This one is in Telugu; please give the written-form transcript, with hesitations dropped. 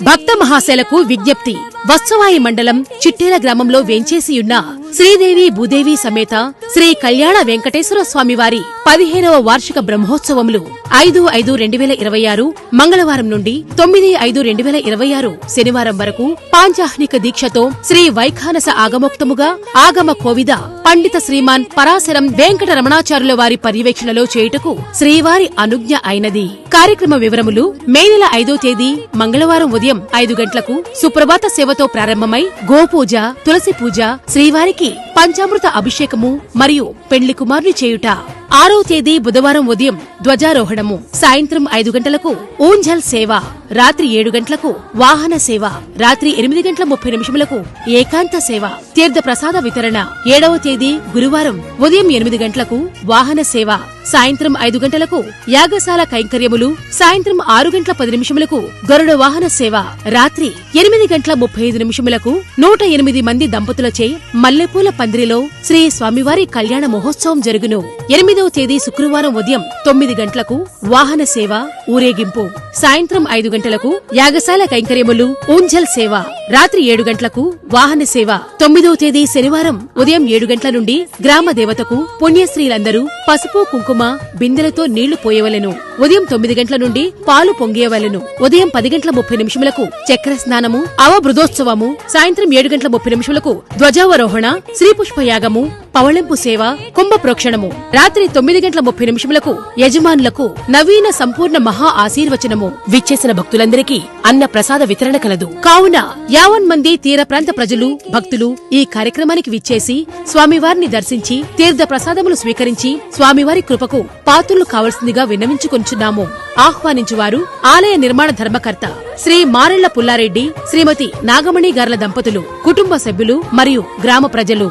భక్త మహాశైలకు విజ్ఞప్తి. వత్సవాయి మండలం చిట్టేల గ్రామంలో వేంచేసియున్న శ్రీదేవి భూదేవి సమేత శ్రీ కళ్యాణ వెంకటేశ్వర స్వామివారి 15వ వార్షిక బ్రహ్మోత్సవములు 5/5/2026 మంగళవారం నుండి 9/5/2026 శనివారం వరకు పాంచాహ్నిక దీక్షతో శ్రీ వైఖానస ఆగమోక్తముగా ఆగమ కోవిద పండిత శ్రీమాన్ పరాశరం వెంకట రమణాచార్యుల వారి పర్యవేక్షణలో చేయుటకు శ్రీవారి అనుజ్ఞ అయినది. కార్యక్రమ వివరములు మే నెల 5వ తేదీ మంగళవారం ఉదయం 5 గంటలకు సుప్రభాత సేవతో ప్రారంభమై గోపూజ, తులసి పూజ, శ్రీవారికి పంచామృత అభిషేకము మరియు పెండ్లి కుమారుని చేయుట. 6వ తేదీ బుధవారం ఉదయం ధ్వజారోహణము, సాయంత్రం 5 గంటలకు ఊంఝల్ సేవ, రాత్రి 7 గంటలకు వాహన సేవ, రాత్రి 8:30 ఏకాంత సేవ, తీర్థ ప్రసాద వితరణ. 7వ తేదీ గురువారం ఉదయం 8 గంటలకు వాహన సేవ, సాయంత్రం 5 గంటలకు యాగశాల కైంకర్యములు, సాయంత్రం 6:10 గరుడ వాహన సేవ, రాత్రి 8:35 108 మంది దంపతులచే మల్లెపూల పందిరిలో శ్రీ స్వామివారి కళ్యాణ మహోత్సవం జరుగును. 8వ తేదీ శుక్రవారం ఉదయం 9 గంటలకు వాహన సేవ, ఊరేగింపు, సాయంత్రం 5 గంటలకు యాగశాల కైంకర్యములు, ఊంఝల్ సేవ, రాత్రి 7 గంటలకు వాహన సేవ. 9వ తేదీ శనివారం ఉదయం 7 గంటల నుండి గ్రామ దేవతకు పుణ్యశ్రీలందరూ పసుపు కుంకుమ బిందెలతో నీళ్లు పోయవలెను. ఉదయం 9 గంటల నుండి పాలు పొంగియవలెను. ఉదయం 10:30 చక్ర స్నానము, అవబృదోత్సవము, సాయంత్రం 7:30 ధ్వజావరోహణ, శ్రీపుష్పయాగము, పవళింపు సేవ, కుంభ ప్రోక్షణము, రాత్రి 9:30 యజమానులకు నవీన సంపూర్ణ మహా ఆశీర్వచనము. విచ్చేసిన భక్తులందరికీ అన్న ప్రసాద వితరణ కలదు. కావున 50 మంది తీర ప్రాంత ప్రజలు, భక్తులు ఈ కార్యక్రమానికి విచ్చేసి స్వామివారిని దర్శించి తీర్థ ప్రసాదములు స్వీకరించి స్వామివారి కృపకు పాత్రులు కావలసిందిగా విన్నవించుకొంచున్నాము. ఆహ్వానించువారు ఆలయ నిర్మాణ ధర్మకర్త శ్రీ మారెళ్ల పుల్లారెడ్డి, శ్రీమతి నాగమణి గార్ల దంపతులు, కుటుంబ సభ్యులు మరియు గ్రామ ప్రజలు.